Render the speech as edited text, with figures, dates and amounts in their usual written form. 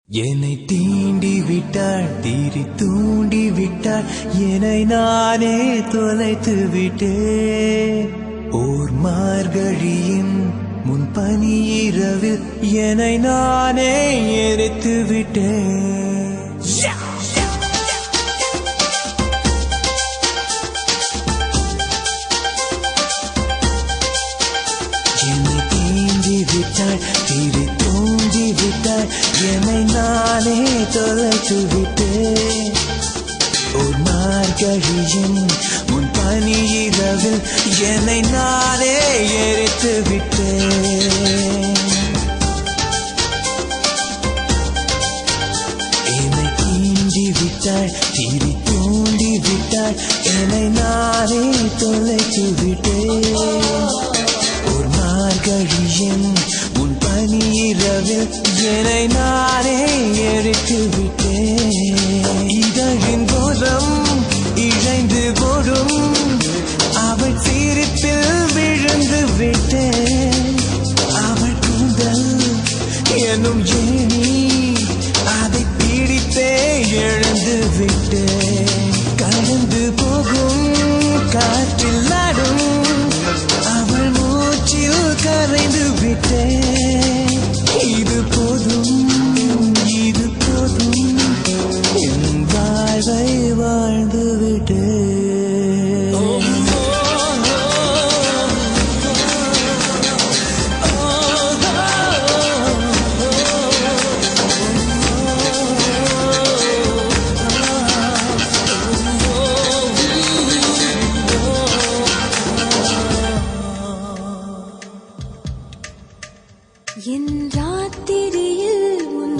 என்னை தீண்டி விட்டாள் தீரி தூண்டி விட்டாள் என்னை நானே தொலைத்து விட்டேன். ஓர் மார்கழியின் முன் பனி இரவில் என்னை நானே எரித்து விட்டேன். என்னை தீண்டி விட்டாள் தீரி தூண்டி விட்டாள் என்னை நானே தொலைத்து விட்டேன். ஒரு மார்கழியின் முன் பனி இரவில் என்னை நானே எரித்து விட்டேன். என்னை தீண்டி விட்டாள் தீரி தூண்டி விட்டாள் என்னை நானே தொலைத்து விட்டேன். ஒரு மார்கழியின் முன் பனி இரவில் என்னை நானே எரித்து விட்டேன். இதழின் போதும் இழைந்து போடும் அவள் சிரிப்பில் விழுந்து விட்டேன். அவள் கூந்தல் என்னும் ஏணி அதை பிடித்தே எழுந்து விட்டேன். கடந்து போகும் காற்றில் நடும் அவள் மூச்சில் கரைந்து விட்டேன். இது போதும் இது போதும் என் வாழ்வை வாழ்ந்து விட்டேன். என் ராத்திரியில் உன்